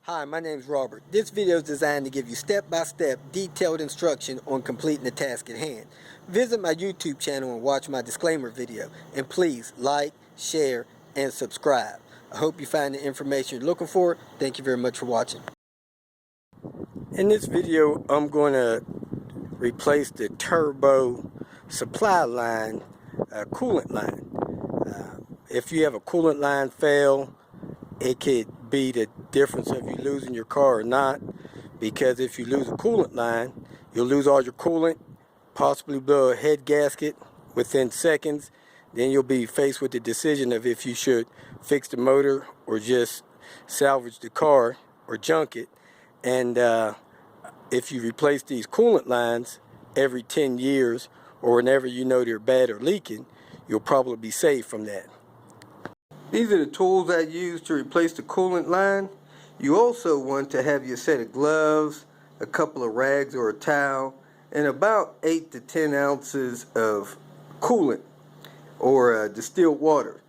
Hi, my name is Robert. This video is designed to give you step-by-step detailed instruction on completing the task at hand. Visit my YouTube channel and watch my disclaimer video. And please like, share, and subscribe. I hope you find the information you're looking for. Thank you very much for watching. In this video, I'm going to replace the turbo supply line, coolant line. If you have a coolant line fail, it could be the difference of you losing your car or not, because if you lose a coolant line, you'll lose all your coolant, possibly blow a head gasket within seconds. Then you'll be faced with the decision of if you should fix the motor or just salvage the car or junk it. And if you replace these coolant lines every 10 years or whenever you know they're bad or leaking, you'll probably be saved from that. These are the tools I use to replace the coolant line. You also want to have your set of gloves, a couple of rags or a towel, and about 8 to 10 ounces of coolant or distilled water.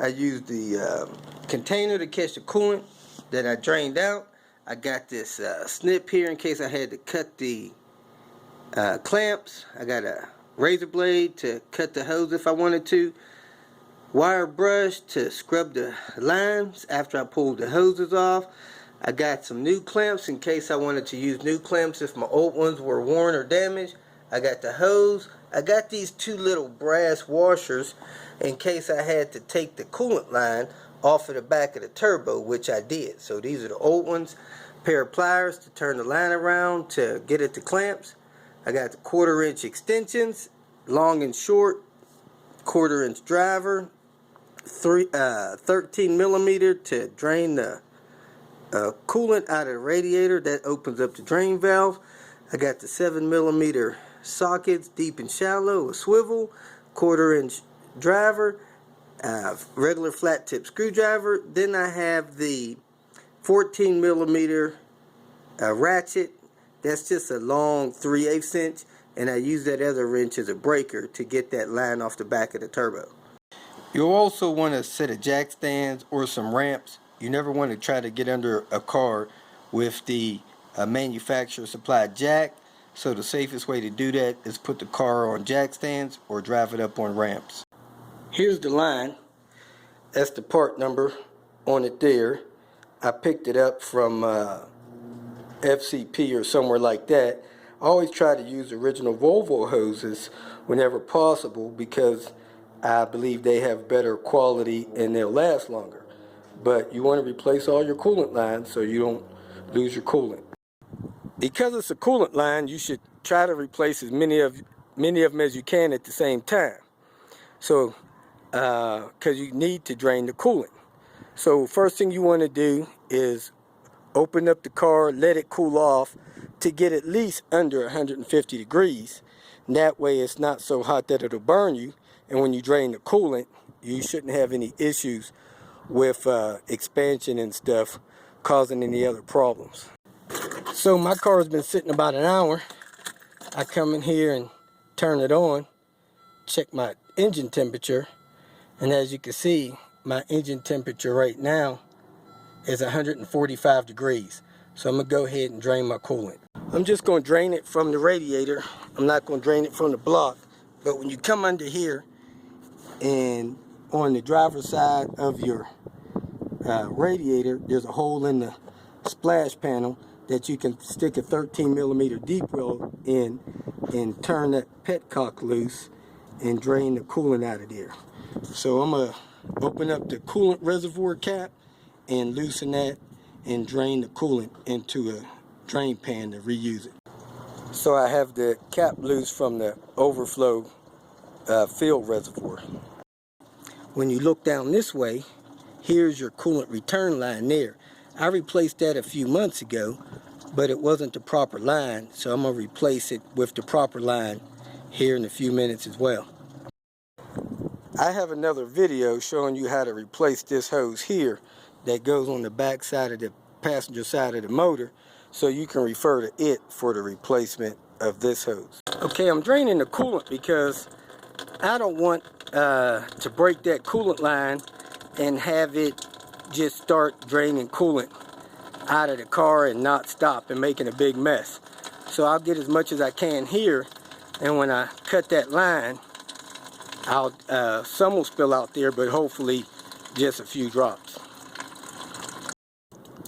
I use the container to catch the coolant that I drained out. I got this snip here in case I had to cut the clamps. I got a razor blade to cut the hose if I wanted to. Wire brush to scrub the lines after I pulled the hoses off. I got some new clamps in case I wanted to use new clamps if my old ones were worn or damaged. I got the hose. I got these two little brass washers in case I had to take the coolant line off of the back of the turbo, which I did. So these are the old ones. A pair of pliers to turn the line around to get at the clamps. I got the 1/4 inch extensions, long and short, 1/4 inch driver, 13 millimeter to drain the coolant out of the radiator. That opens up the drain valve. I got the 7 millimeter sockets, deep and shallow, a swivel, 1/4 inch driver, regular flat tip screwdriver. Then I have the 14 millimeter ratchet. That's just a long 3/8 inch, and I use that other wrench as a breaker to get that line off the back of the turbo. You'll also want a set of jack stands or some ramps. You never want to try to get under a car with the manufacturer supplied jack. So the safest way to do that is put the car on jack stands or drive it up on ramps. Here's the line. That's the part number on it there. I picked it up from FCP or somewhere like that. I always try to use original Volvo hoses whenever possible because I believe they have better quality and they'll last longer. But you want to replace all your coolant lines so you don't lose your coolant. Because it's a coolant line, you should try to replace as many of them as you can at the same time. So, because you need to drain the coolant. So first thing you want to do is open up the car, let it cool off to get at least under 150 degrees. And that way it's not so hot that it'll burn you. And when you drain the coolant, you shouldn't have any issues with expansion and stuff causing any other problems. So my car has been sitting about an hour. I come in here and turn it on, check my engine temperature, and as you can see, my engine temperature right now is 145 degrees. So I'm going to go ahead and drain my coolant. I'm just going to drain it from the radiator. I'm not going to drain it from the block. But when you come under here and on the driver's side of your radiator, there's a hole in the splash panel that you can stick a 13 millimeter deep well in and turn that petcock loose and drain the coolant out of there. So I'm going to open up the coolant reservoir cap and loosen that and drain the coolant into a drain pan to reuse it. So I have the cap loose from the overflow fill reservoir. When you look down this way, here's your coolant return line there. I replaced that a few months ago, but it wasn't the proper line, so I'm going to replace it with the proper line here in a few minutes as well. I have another video showing you how to replace this hose here that goes on the back side of the passenger side of the motor, so you can refer to it for the replacement of this hose. Okay, I'm draining the coolant because I don't want to break that coolant line and have it just start draining coolant out of the car and not stop and making a big mess. So I'll get as much as I can here, and when I cut that line, some will spill out there, but hopefully just a few drops.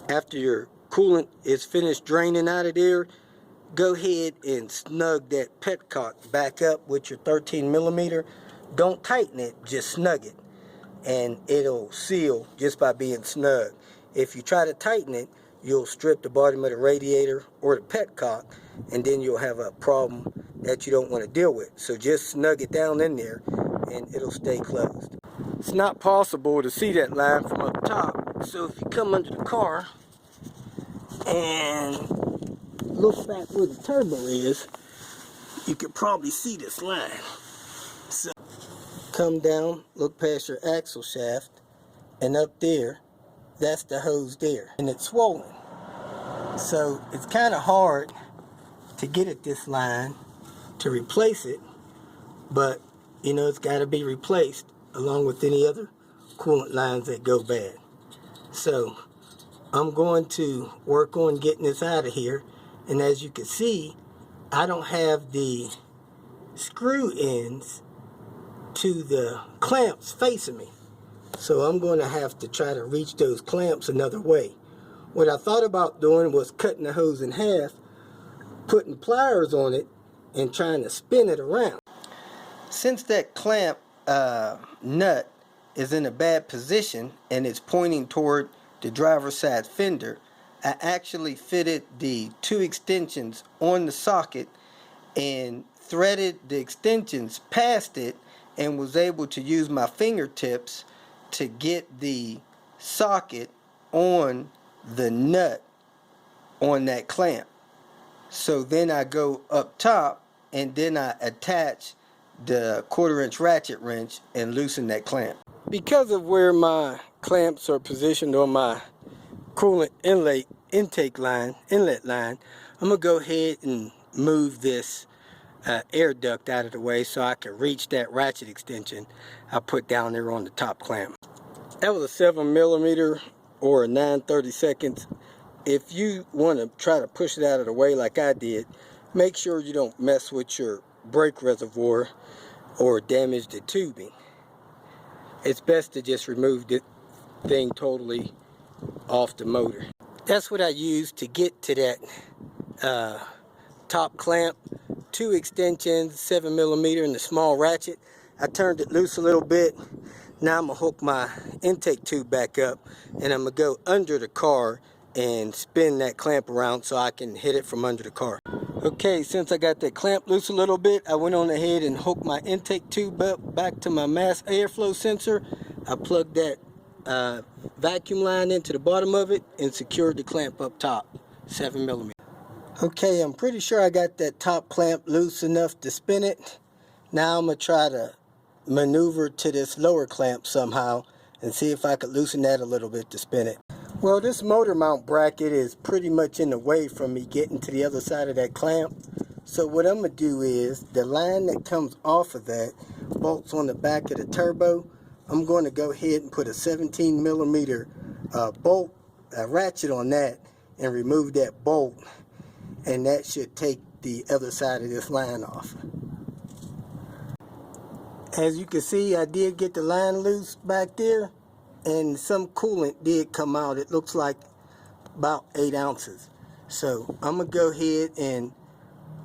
After your coolant is finished draining out of there, go ahead and snug that petcock back up with your 13mm. Don't tighten it, just snug it, and it'll seal just by being snug. If you try to tighten it, you'll strip the bottom of the radiator or the petcock, and then you'll have a problem that you don't want to deal with. So just snug it down in there and it'll stay closed. It's not possible to see that line from up top, so if you come under the car and look back where the turbo is, you can probably see this line. So come down, look past your axle shaft, and up there, that's the hose there, and it's swollen. So it's kind of hard to get at this line to replace it, but you know, it's got to be replaced along with any other coolant lines that go bad. So I'm going to work on getting this out of here, and as you can see, I don't have the screw ends to the clamps facing me. So I'm going to have to try to reach those clamps another way. What I thought about doing was cutting the hose in half, putting pliers on it, and trying to spin it around. Since that clamp nut is in a bad position and it's pointing toward the driver's side fender, I actually fitted the 2 extensions on the socket and threaded the extensions past it, and was able to use my fingertips to get the socket on the nut on that clamp. So then I go up top and then I attach the 1/4-inch ratchet wrench and loosen that clamp. Because of where my clamps are positioned on my coolant inlet line, I'm gonna go ahead and move this air duct out of the way so I can reach that ratchet extension I put down there on the top clamp. That was a 7mm or a 9/32. If you want to try to push it out of the way like I did, make sure you don't mess with your brake reservoir or damage the tubing. It's best to just remove the thing totally off the motor. That's what I used to get to that top clamp. 2 extensions, 7mm, and the small ratchet. I turned it loose a little bit. Now I'm going to hook my intake tube back up, and I'm going to go under the car and spin that clamp around so I can hit it from under the car. Okay, since I got that clamp loose a little bit, I went on ahead and hooked my intake tube up back to my mass airflow sensor. I plugged that vacuum line into the bottom of it and secured the clamp up top, 7mm. Okay, I'm pretty sure I got that top clamp loose enough to spin it. Now I'm going to try to maneuver to this lower clamp somehow and see if I could loosen that a little bit to spin it. Well, this motor mount bracket is pretty much in the way from me getting to the other side of that clamp. So what I'm going to do is, the line that comes off of that bolts on the back of the turbo. I'm going to go ahead and put a 17mm bolt ratchet on that and remove that bolt, and that should take the other side of this line off. As you can see, I did get the line loose back there, and some coolant did come out. It looks like about 8 ounces. So I'm going to go ahead and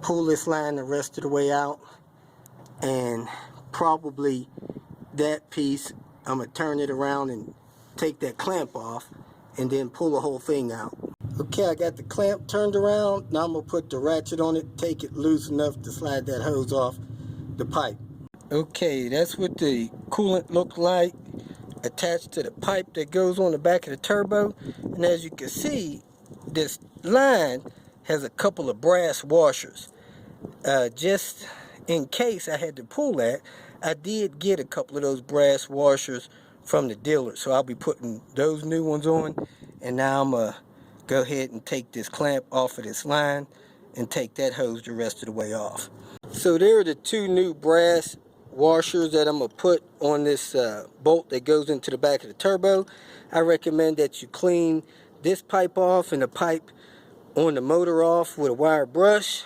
pull this line the rest of the way out, and probably that piece, I'm going to turn it around and take that clamp off and then pull the whole thing out. Okay, I got the clamp turned around. Now I'm going to put the ratchet on it, take it loose enough to slide that hose off the pipe. Okay, that's what the coolant looked like attached to the pipe that goes on the back of the turbo. And as you can see, this line has a couple of brass washers. Just in case I had to pull that, I did get a couple of those brass washers from the dealer. So I'll be putting those new ones on. And now I'm going to go ahead and take this clamp off of this line and take that hose the rest of the way off. So there are the 2 new brass washers that I'm going to put on this bolt that goes into the back of the turbo. I recommend that you clean this pipe off and the pipe on the motor off with a wire brush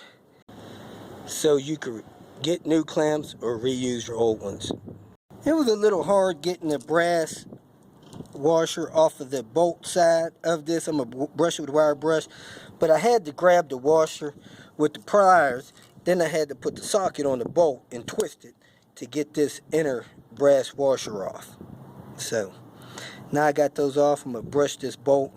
so you could get new clamps or reuse your old ones. It was a little hard getting the brass washer off of the bolt side of this. I'm going to brush it with a wire brush, but I had to grab the washer with the pliers. Then I had to put the socket on the bolt and twist it to get this inner brass washer off. So now I got those off. I'm going to brush this bolt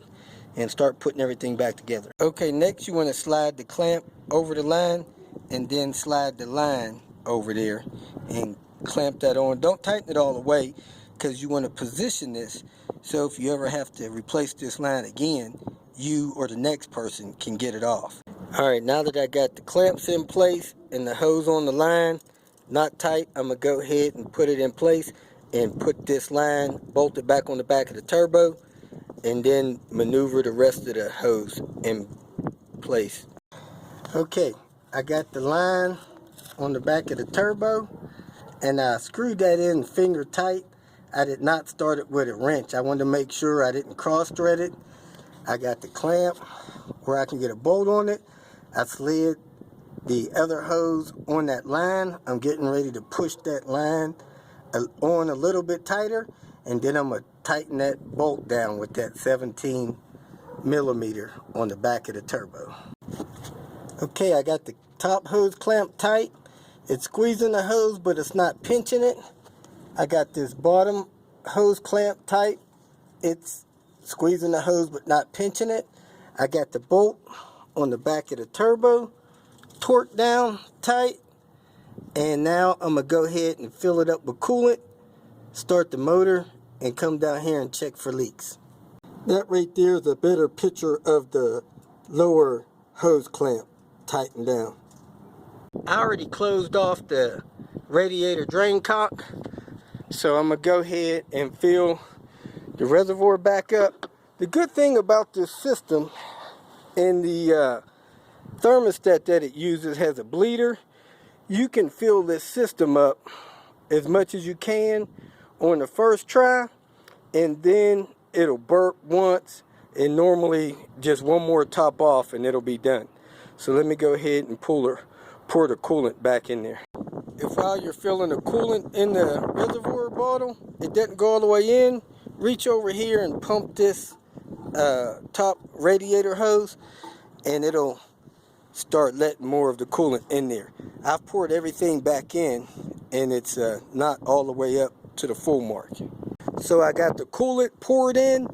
and start putting everything back together. Okay, next you want to slide the clamp over the line and then slide the line over there and clamp that on. Don't tighten it all the way because you want to position this so if you ever have to replace this line again, you or the next person can get it off. Alright, now that I got the clamps in place and the hose on the line, not tight, I'm going to go ahead and put it in place and put this line bolted back on the back of the turbo and then maneuver the rest of the hose in place. Okay, I got the line on the back of the turbo and I screwed that in finger tight. I did not start it with a wrench. I wanted to make sure I didn't cross thread it. I got the clamp where I can get a bolt on it. I slid the other hose on that line. I'm getting ready to push that line on a little bit tighter, and then I'm going to tighten that bolt down with that 17 millimeter on the back of the turbo. Okay, I got the top hose clamped tight. It's squeezing the hose, but it's not pinching it. I got this bottom hose clamped tight. It's squeezing the hose, but not pinching it. I got the bolt on the back of the turbo torqued down tight. And now I'm going to go ahead and fill it up with coolant, start the motor, and come down here and check for leaks. That right there is a better picture of the lower hose clamp tightened down. I already closed off the radiator drain cock, so I'm going to go ahead and fill the reservoir back up. The good thing about this system, and the thermostat that it uses has a bleeder. You can fill this system up as much as you can on the first try, and then it'll burp once, and normally just one more top off and it'll be done. So let me go ahead and pour the coolant back in there. If while you're filling the coolant in the reservoir bottle, it doesn't go all the way in, reach over here and pump this top radiator hose, and it'll start letting more of the coolant in there. I've poured everything back in, and it's not all the way up to the full mark. So I got the coolant poured in,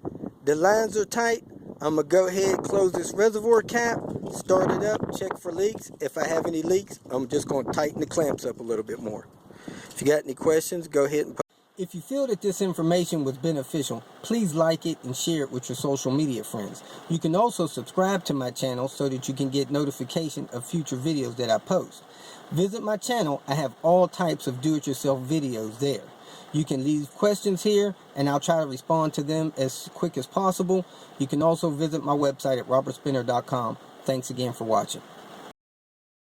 the lines are tight. I'm going to go ahead and close this reservoir cap, start it up, check for leaks. If I have any leaks, I'm just going to tighten the clamps up a little bit more. If you got any questions, go ahead and post. If you feel that this information was beneficial, please like it and share it with your social media friends. You can also subscribe to my channel so that you can get notification of future videos that I post. Visit my channel. I have all types of do-it-yourself videos there. You can leave questions here and I'll try to respond to them as quick as possible. You can also visit my website at robertspinner.com. Thanks again for watching.